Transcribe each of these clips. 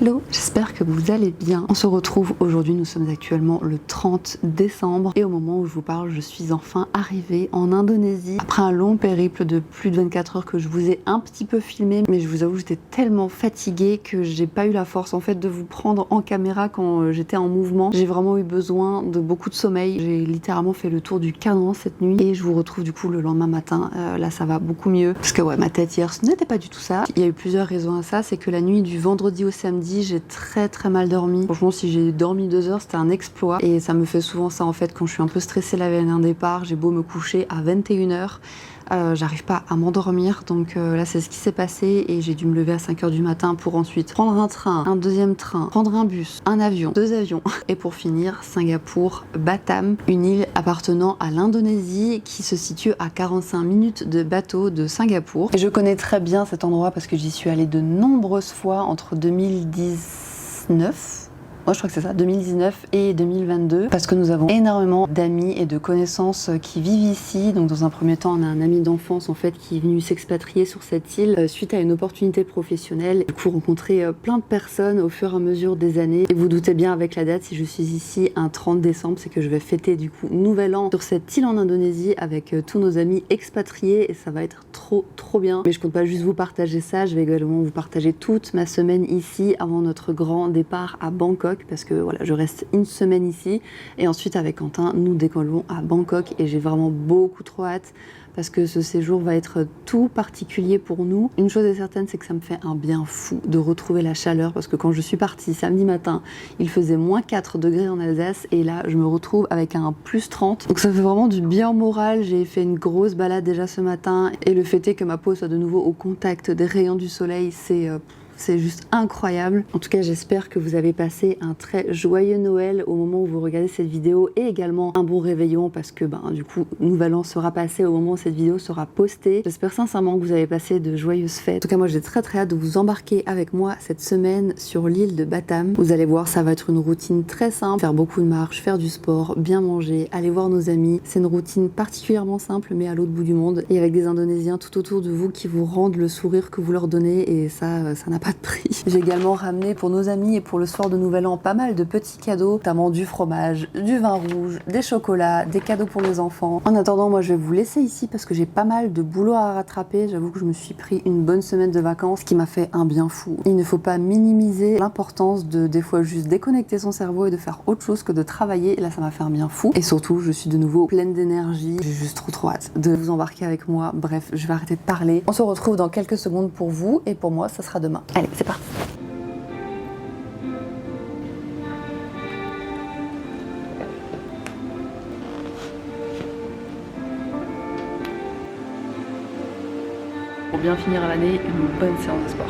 Hello, j'espère que vous allez bien. On se retrouve aujourd'hui, nous sommes actuellement le 30 décembre et au moment où je vous parle, je suis enfin arrivée en Indonésie après un long périple de plus de 24 heures que je vous ai un petit peu filmé, mais je vous avoue j'étais tellement fatiguée que j'ai pas eu la force en fait de vous prendre en caméra quand j'étais en mouvement. J'ai vraiment eu besoin de beaucoup de sommeil. J'ai littéralement fait le tour du cadran cette nuit et je vous retrouve du coup le lendemain matin. Là ça va beaucoup mieux parce que ouais, ma tête hier ce n'était pas du tout ça. Il y a eu plusieurs raisons à ça, c'est que la nuit du vendredi au samedi, j'ai très mal dormi. Franchement, si j'ai dormi 2 heures, c'était un exploit. Et ça me fait souvent ça en fait quand je suis un peu stressée la veille d'un départ. J'ai beau me coucher à 21 heures, j'arrive pas à m'endormir. Donc là, c'est ce qui s'est passé et j'ai dû me lever à 5 heures du matin pour ensuite prendre un train, un deuxième train, prendre un bus, un avion, 2 avions. Et pour finir, Singapour, Batam, une île appartenant à l'Indonésie qui se situe à 45 minutes de bateau de Singapour. Et je connais très bien cet endroit parce que j'y suis allée de nombreuses fois entre 2019. Moi je crois que c'est ça, 2019 et 2022, parce que nous avons énormément d'amis et de connaissances qui vivent ici. Donc dans un premier temps, on a un ami d'enfance en fait qui est venu s'expatrier sur cette île suite à une opportunité professionnelle. Du coup, rencontrer plein de personnes au fur et à mesure des années. Et vous doutez bien avec la date, si je suis ici un 30 décembre, c'est que je vais fêter du coup Nouvel An sur cette île en Indonésie avec tous nos amis expatriés et ça va être trop bien. Mais je compte pas juste vous partager ça, je vais également vous partager toute ma semaine ici avant notre grand départ à Bangkok. Parce que voilà, je reste une semaine ici et ensuite avec Quentin, nous décollons à Bangkok et j'ai vraiment beaucoup trop hâte parce que ce séjour va être tout particulier pour nous. Une chose est certaine, c'est que ça me fait un bien fou de retrouver la chaleur parce que quand je suis partie samedi matin, il faisait moins 4 degrés en Alsace et là, je me retrouve avec un plus 30. Donc ça fait vraiment du bien au moral. J'ai fait une grosse balade déjà ce matin et le fait est que ma peau soit de nouveau au contact des rayons du soleil, c'est juste incroyable. En tout cas, j'espère que vous avez passé un très joyeux Noël au moment où vous regardez cette vidéo et également un bon réveillon parce que du coup, Nouvel An sera passé au moment où cette vidéo sera postée. J'espère sincèrement que vous avez passé de joyeuses fêtes. En tout cas, moi, j'ai très hâte de vous embarquer avec moi cette semaine sur l'île de Batam. Vous allez voir, ça va être une routine très simple. Faire beaucoup de marches, faire du sport, bien manger, aller voir nos amis. C'est une routine particulièrement simple mais à l'autre bout du monde et avec des Indonésiens tout autour de vous qui vous rendent le sourire que vous leur donnez et ça n'a pas de prix. J'ai également ramené pour nos amis et pour le soir de Nouvel An pas mal de petits cadeaux, notamment du fromage, du vin rouge, des chocolats, des cadeaux pour les enfants. En attendant, moi je vais vous laisser ici parce que j'ai pas mal de boulot à rattraper. J'avoue que je me suis pris une bonne semaine de vacances qui m'a fait un bien fou. Il ne faut pas minimiser l'importance de des fois juste déconnecter son cerveau et de faire autre chose que de travailler. Et là ça m'a fait un bien fou. Et surtout, je suis de nouveau pleine d'énergie. J'ai juste trop hâte de vous embarquer avec moi. Bref, je vais arrêter de parler. On se retrouve dans quelques secondes pour vous et pour moi, ça sera demain. Allez, c'est parti. Pour bien finir l'année, une bonne séance de sport.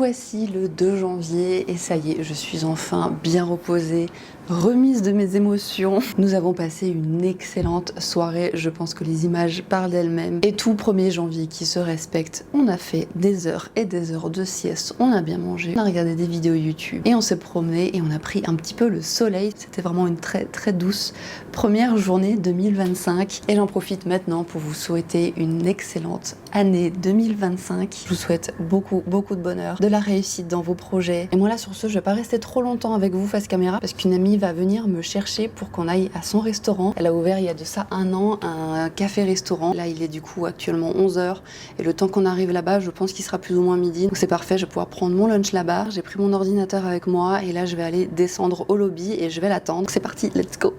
voici le 2 janvier et ça y est, je suis enfin bien reposée, remise de mes émotions. Nous avons passé une excellente soirée, je pense que les images parlent d'elles-mêmes. Et tout 1er janvier qui se respecte, on a fait des heures et des heures de sieste, on a bien mangé, on a regardé des vidéos YouTube et on s'est promené et on a pris un petit peu le soleil. C'était vraiment une très douce première journée 2025 et j'en profite maintenant pour vous souhaiter une excellente année 2025. Je vous souhaite beaucoup de bonheur, de la réussite dans vos projets. Et moi là sur ce, je vais pas rester trop longtemps avec vous face caméra parce qu'une amie va venir me chercher pour qu'on aille à son restaurant. Elle a ouvert il y a de ça un an un café-restaurant. Là il est du coup actuellement 11h et le temps qu'on arrive là-bas, je pense qu'il sera plus ou moins midi. Donc c'est parfait, je vais pouvoir prendre mon lunch là-bas. J'ai pris mon ordinateur avec moi et là je vais aller descendre au lobby et je vais l'attendre. C'est parti, let's go.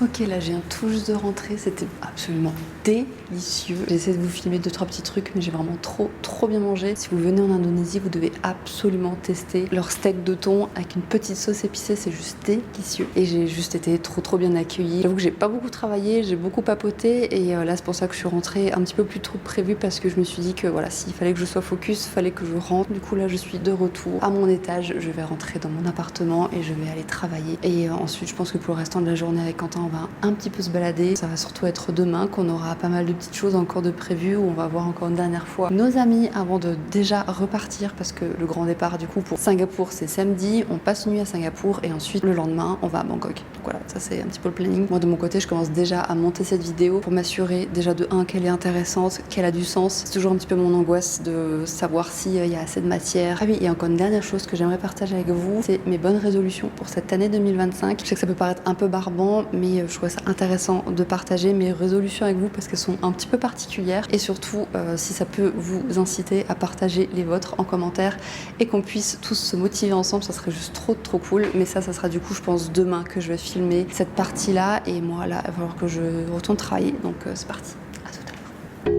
Ok, là je viens tout juste de rentrer, c'était absolument délicieux. J'ai essayé de vous filmer 2-3 petits trucs, mais j'ai vraiment trop bien mangé. Si vous venez en Indonésie, vous devez absolument tester leur steak de thon avec une petite sauce épicée, c'est juste délicieux. Et j'ai juste été trop bien accueillie. J'avoue que j'ai pas beaucoup travaillé, j'ai beaucoup papoté, et là c'est pour ça que je suis rentrée un petit peu plus tôt que prévu, parce que je me suis dit que voilà, s'il fallait que je sois focus, fallait que je rentre. Du coup là je suis de retour à mon étage, je vais rentrer dans mon appartement et je vais aller travailler. Et ensuite je pense que pour le restant de la journée avec Quentin, on va un petit peu se balader. Ça va surtout être demain qu'on aura pas mal de petites choses encore de prévues, où on va voir encore une dernière fois nos amis avant de déjà repartir, parce que le grand départ du coup pour Singapour c'est samedi, on passe une nuit à Singapour et ensuite le lendemain on va à Bangkok. Donc voilà, ça c'est un petit peu le planning. Moi de mon côté je commence déjà à monter cette vidéo pour m'assurer déjà de 1 qu'elle est intéressante, qu'elle a du sens. C'est toujours un petit peu mon angoisse de savoir s'il y a assez de matière. Ah oui, et encore une dernière chose que j'aimerais partager avec vous, c'est mes bonnes résolutions pour cette année 2025. Je sais que ça peut paraître un peu barbant, mais je trouvais ça intéressant de partager mes résolutions avec vous parce qu'elles sont un petit peu particulières, et surtout si ça peut vous inciter à partager les vôtres en commentaire et qu'on puisse tous se motiver ensemble, ça serait juste trop cool. Mais ça sera du coup je pense demain que je vais filmer cette partie là, et moi là il va falloir que je retourne travailler, donc c'est parti. À tout à l'heure.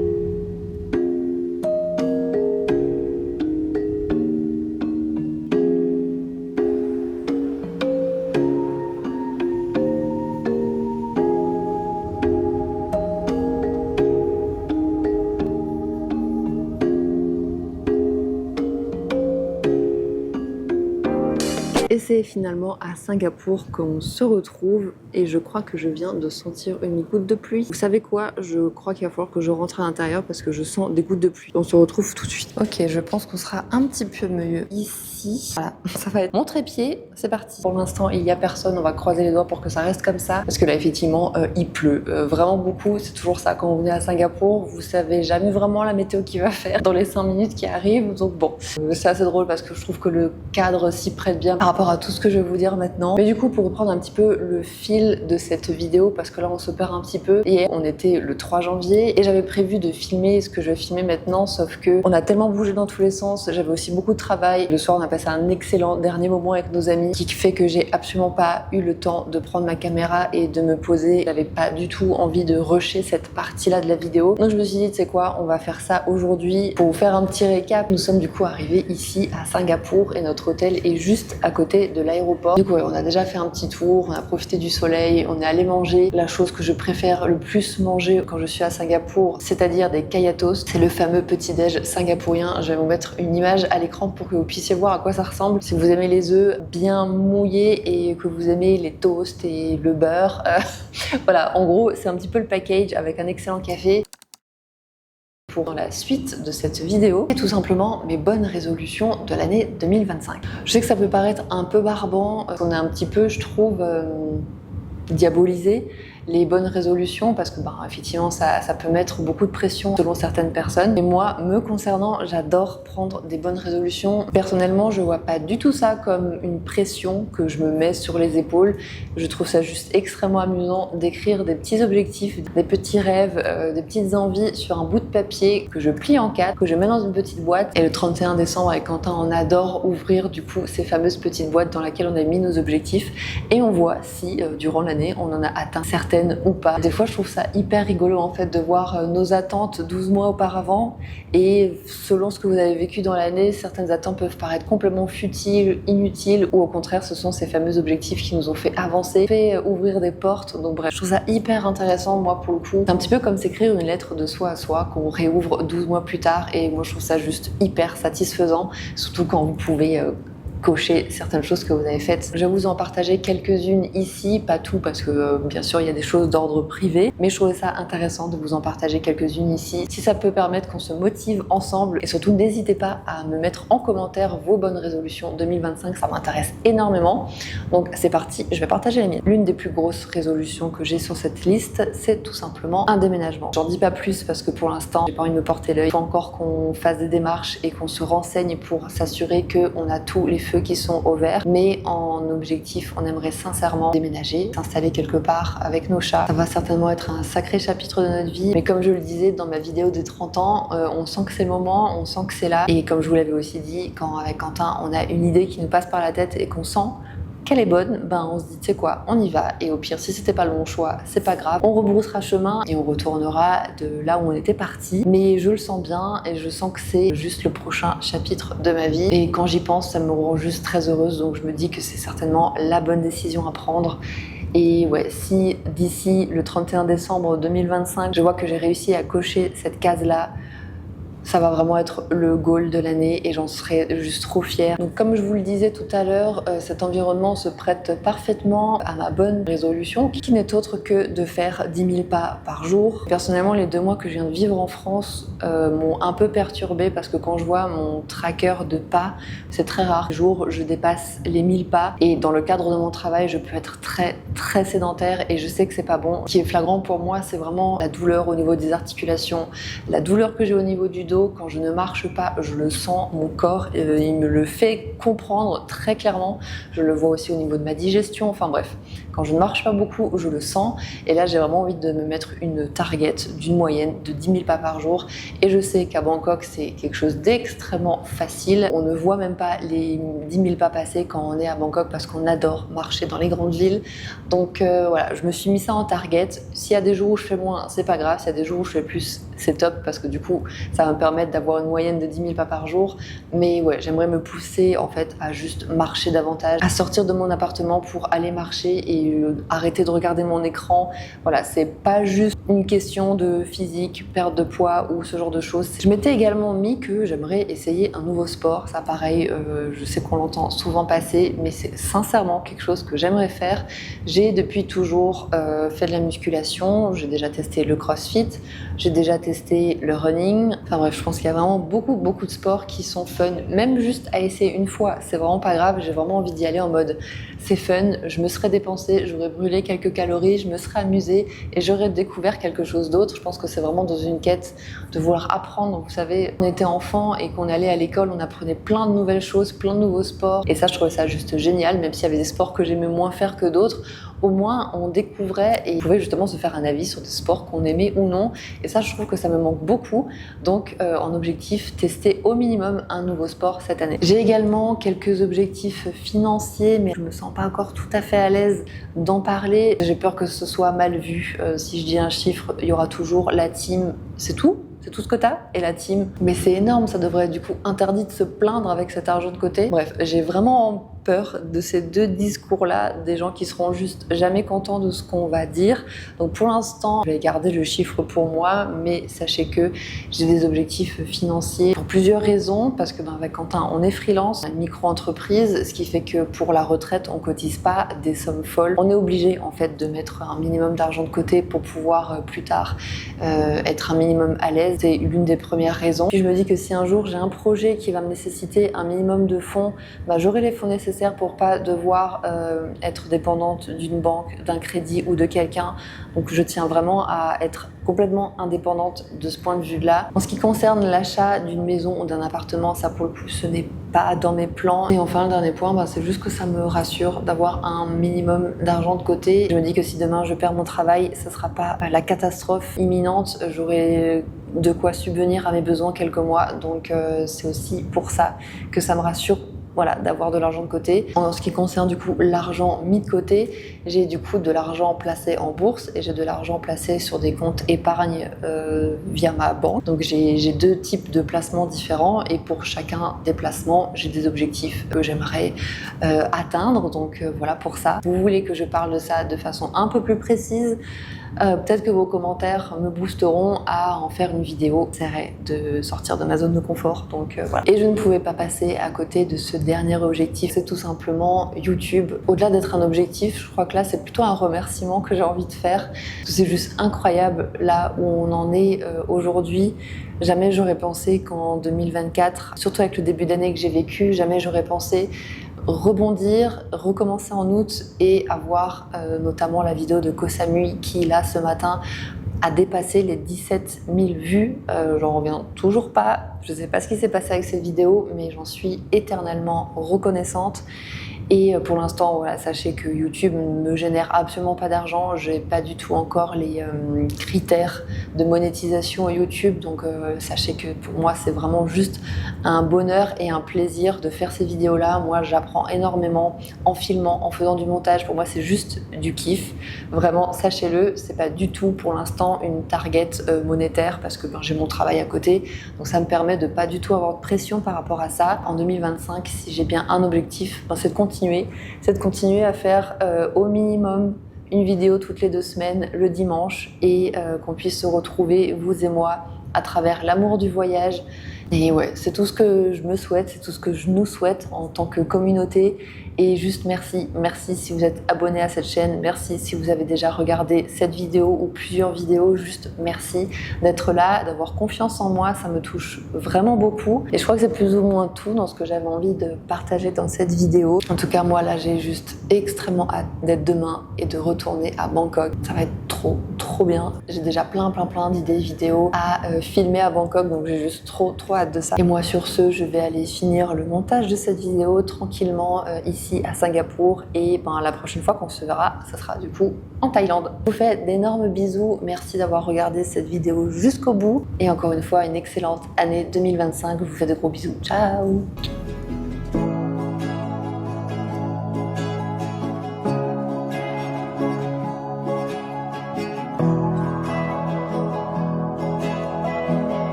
Et c'est finalement à Singapour qu'on se retrouve, et je crois que je viens de sentir une goutte de pluie. Vous savez quoi? Je crois qu'il va falloir que je rentre à l'intérieur parce que je sens des gouttes de pluie. On se retrouve tout de suite. Ok, je pense qu'on sera un petit peu mieux ici. Voilà, ça va être mon trépied, c'est parti. Pour l'instant, il n'y a personne, on va croiser les doigts pour que ça reste comme ça. Parce que là, effectivement, il pleut vraiment beaucoup. C'est toujours ça quand vous venez à Singapour, vous savez jamais vraiment la météo qu'il va faire dans les 5 minutes qui arrivent. Donc bon, c'est assez drôle parce que je trouve que le cadre s'y prête bien par rapport à tout ce que je vais vous dire maintenant. Mais du coup, pour reprendre un petit peu le fil de cette vidéo, parce que là on se perd un petit peu, hier on était le 3 janvier et j'avais prévu de filmer ce que je vais filmer maintenant, sauf que on a tellement bougé dans tous les sens, j'avais aussi beaucoup de travail. Le soir on a passé un excellent dernier moment avec nos amis, qui fait que j'ai absolument pas eu le temps de prendre ma caméra et de me poser. J'avais pas du tout envie de rusher cette partie là de la vidéo, donc je me suis dit, tu sais quoi, on va faire ça aujourd'hui. Pour vous faire un petit récap, nous sommes du coup arrivés ici à Singapour et notre hôtel est juste à côté de l'aéroport. Du coup ouais, on a déjà fait un petit tour, on a profité du soleil, on est allé manger la chose que je préfère le plus manger quand je suis à Singapour, c'est-à-dire des kaya toast. C'est le fameux petit-déj singapourien. Je vais vous mettre une image à l'écran pour que vous puissiez voir à quoi ça ressemble. Si vous aimez les œufs bien mouillés et que vous aimez les toasts et le beurre, voilà, en gros c'est un petit peu le package avec un excellent café. pour la suite de cette vidéo et tout simplement mes bonnes résolutions de l'année 2025. Je sais que ça peut paraître un peu barbant, qu'on est un petit peu, je trouve, diabolisé les bonnes résolutions parce que effectivement ça peut mettre beaucoup de pression selon certaines personnes. Et moi, me concernant, j'adore prendre des bonnes résolutions. Personnellement, je vois pas du tout ça comme une pression que je me mets sur les épaules. Je trouve ça juste extrêmement amusant d'écrire des petits objectifs, des petits rêves, des petites envies sur un bout de papier que je plie en 4, que je mets dans une petite boîte. Et le 31 décembre avec Quentin, on adore ouvrir du coup ces fameuses petites boîtes dans lesquelles on a mis nos objectifs et on voit si durant l'année on en a atteint certaines ou pas. Des fois je trouve ça hyper rigolo en fait de voir nos attentes 12 mois auparavant et selon ce que vous avez vécu dans l'année, certaines attentes peuvent paraître complètement futiles, inutiles ou au contraire ce sont ces fameux objectifs qui nous ont fait avancer, fait ouvrir des portes. Donc bref, je trouve ça hyper intéressant moi pour le coup. C'est un petit peu comme s'écrire une lettre de soi à soi qu'on réouvre 12 mois plus tard et moi je trouve ça juste hyper satisfaisant, surtout quand vous pouvez cocher certaines choses que vous avez faites. Je vais vous en partager quelques-unes ici, pas tout parce que bien sûr il y a des choses d'ordre privé, mais je trouvais ça intéressant de vous en partager quelques-unes ici. Si ça peut permettre qu'on se motive ensemble et surtout n'hésitez pas à me mettre en commentaire vos bonnes résolutions 2025, ça m'intéresse énormément. Donc c'est parti, je vais partager les miennes. L'une des plus grosses résolutions que j'ai sur cette liste, c'est tout simplement un déménagement. J'en dis pas plus parce que pour l'instant j'ai pas envie de me porter l'œil. Il faut encore qu'on fasse des démarches et qu'on se renseigne pour s'assurer qu'on a tous les qui sont au vert, mais en objectif on aimerait sincèrement déménager, s'installer quelque part avec nos chats. Ça va certainement être un sacré chapitre de notre vie, mais comme je le disais dans ma vidéo des 30 ans, on sent que c'est le moment, on sent que c'est là, et comme je vous l'avais aussi dit, quand avec Quentin on a une idée qui nous passe par la tête et qu'on sent qu'elle est bonne, on se dit tu sais quoi, on y va et au pire si c'était pas le bon choix, c'est pas grave, on rebroussera chemin et on retournera de là où on était parti. Mais je le sens bien et je sens que c'est juste le prochain chapitre de ma vie et quand j'y pense ça me rend juste très heureuse, donc je me dis que c'est certainement la bonne décision à prendre. Et ouais, si d'ici le 31 décembre 2025 je vois que j'ai réussi à cocher cette case là, ça va vraiment être le goal de l'année et j'en serai juste trop fière. Donc comme je vous le disais tout à l'heure, cet environnement se prête parfaitement à ma bonne résolution qui n'est autre que de faire 10 000 pas par jour. Personnellement, les 2 mois que je viens de vivre en France m'ont un peu perturbée parce que quand je vois mon tracker de pas, c'est très rare. Le jour, je dépasse les 1000 pas et dans le cadre de mon travail, je peux être très sédentaire et je sais que c'est pas bon. Ce qui est flagrant pour moi, c'est vraiment la douleur au niveau des articulations, la douleur que j'ai au niveau du dos. Quand je ne marche pas, je le sens, mon corps, il me le fait comprendre très clairement. Je le vois aussi au niveau de ma digestion, enfin bref. Quand je ne marche pas beaucoup, je le sens. Et là, j'ai vraiment envie de me mettre une target d'une moyenne de 10 000 pas par jour. Et je sais qu'à Bangkok, c'est quelque chose d'extrêmement facile. On ne voit même pas les 10 000 pas passer quand on est à Bangkok parce qu'on adore marcher dans les grandes villes. Donc voilà, je me suis mis ça en target. S'il y a des jours où je fais moins, c'est pas grave. S'il y a des jours où je fais plus, c'est top parce que du coup, ça va me permettre d'avoir une moyenne de 10 000 pas par jour. Mais ouais, j'aimerais me pousser en fait à juste marcher davantage, à sortir de mon appartement pour aller marcher et arrêter de regarder mon écran. Voilà, c'est pas juste une question de physique, perte de poids ou ce genre de choses. Je m'étais également mis que j'aimerais essayer un nouveau sport. Ça pareil, je sais qu'on l'entend souvent passer, mais c'est sincèrement quelque chose que j'aimerais faire. J'ai depuis toujours fait de la musculation, j'ai déjà testé le crossfit, j'ai déjà testé le running. Enfin bref, je pense qu'il y a vraiment beaucoup de sports qui sont fun. Même juste à essayer une fois, c'est vraiment pas grave. J'ai vraiment envie d'y aller en mode c'est fun, je me serais dépensée, j'aurais brûlé quelques calories, je me serais amusée et j'aurais découvert quelque chose d'autre. Je pense que c'est vraiment dans une quête de vouloir apprendre. Vous savez, on était enfant et qu'on allait à l'école, on apprenait plein de nouvelles choses, plein de nouveaux sports. Et ça, je trouvais ça juste génial, même s'il y avait des sports que j'aimais moins faire que d'autres. Au moins, on découvrait et on pouvait justement se faire un avis sur des sports qu'on aimait ou non. Et ça, je trouve que ça me manque beaucoup. Donc, en objectif, tester au minimum un nouveau sport cette année. J'ai également quelques objectifs financiers, mais je me sens pas encore tout à fait à l'aise d'en parler. J'ai peur que ce soit mal vu. Si je dis un chiffre, il y aura toujours la team, c'est tout. C'est tout ce que t'as et la team. Mais c'est énorme, ça devrait être du coup interdit de se plaindre avec cet argent de côté. Bref, j'ai vraiment peur de ces deux discours-là, des gens qui seront juste jamais contents de ce qu'on va dire. Donc pour l'instant, je vais garder le chiffre pour moi, mais sachez que j'ai des objectifs financiers pour plusieurs raisons, parce que avec Quentin, on est freelance, une micro-entreprise, ce qui fait que pour la retraite, on cotise pas des sommes folles. On est obligé en fait de mettre un minimum d'argent de côté pour pouvoir plus tard être un minimum à l'aise. C'est l'une des premières raisons. Puis je me dis que si un jour j'ai un projet qui va me nécessiter un minimum de fonds, j'aurai les fonds nécessaires pour pas devoir être dépendante d'une banque, d'un crédit ou de quelqu'un. Donc je tiens vraiment à être complètement indépendante de ce point de vue-là. En ce qui concerne l'achat d'une maison ou d'un appartement, ça pour le coup ce n'est pas dans mes plans. Et enfin le dernier point, c'est juste que ça me rassure d'avoir un minimum d'argent de côté. Je me dis que si demain je perds mon travail, ça sera pas la catastrophe imminente. J'aurai de quoi subvenir à mes besoins quelques mois. Donc c'est aussi pour ça que ça me rassure, voilà, d'avoir de l'argent de côté. En ce qui concerne du coup l'argent mis de côté, j'ai du coup de l'argent placé en bourse et j'ai de l'argent placé sur des comptes épargne via ma banque. Donc j'ai deux types de placements différents et pour chacun des placements, j'ai des objectifs que j'aimerais atteindre. Donc voilà pour ça. Vous voulez que je parle de ça de façon un peu plus précise? Peut-être que vos commentaires me boosteront à en faire une vidéo. J'essaierai de sortir de ma zone de confort, donc voilà. Et je ne pouvais pas passer à côté de ce dernier objectif, c'est tout simplement YouTube. Au-delà d'être un objectif, je crois que là c'est plutôt un remerciement que j'ai envie de faire. C'est juste incroyable là où on en est aujourd'hui. Jamais j'aurais pensé qu'en 2024, surtout avec le début d'année que j'ai vécu, jamais j'aurais pensé rebondir, recommencer en août et avoir notamment la vidéo de Koh Samui qui là ce matin a dépassé les 17 000 vues. J'en reviens toujours pas. Je sais pas ce qui s'est passé avec cette vidéo, mais j'en suis éternellement reconnaissante. Et pour l'instant, voilà, sachez que YouTube ne me génère absolument pas d'argent. J'ai pas du tout encore les critères de monétisation YouTube. Donc sachez que pour moi, c'est vraiment juste un bonheur et un plaisir de faire ces vidéos-là. Moi, j'apprends énormément en filmant, en faisant du montage. Pour moi, c'est juste du kiff. Vraiment, sachez-le, c'est pas du tout pour l'instant une target monétaire parce que j'ai mon travail à côté. Donc ça me permet de pas du tout avoir de pression par rapport à ça. En 2025, si j'ai bien un objectif, c'est de continuer à faire au minimum une vidéo toutes les 2 semaines le dimanche et qu'on puisse se retrouver, vous et moi, à travers l'amour du voyage. Et ouais, c'est tout ce que je me souhaite, c'est tout ce que je nous souhaite en tant que communauté. Et juste merci, merci si vous êtes abonné à cette chaîne, merci si vous avez déjà regardé cette vidéo ou plusieurs vidéos, juste merci d'être là, d'avoir confiance en moi, ça me touche vraiment beaucoup. Et je crois que c'est plus ou moins tout dans ce que j'avais envie de partager dans cette vidéo. En tout cas, moi là, j'ai juste extrêmement hâte d'être demain et de retourner à Bangkok. Ça va être trop bien. J'ai déjà plein d'idées vidéos à filmer à Bangkok, donc j'ai juste trop hâte de ça. Et moi sur ce, je vais aller finir le montage de cette vidéo tranquillement ici à Singapour et la prochaine fois qu'on se verra, ça sera du coup en Thaïlande. Je vous fais d'énormes bisous, merci d'avoir regardé cette vidéo jusqu'au bout et encore une fois une excellente année 2025. Je vous fais de gros bisous, ciao.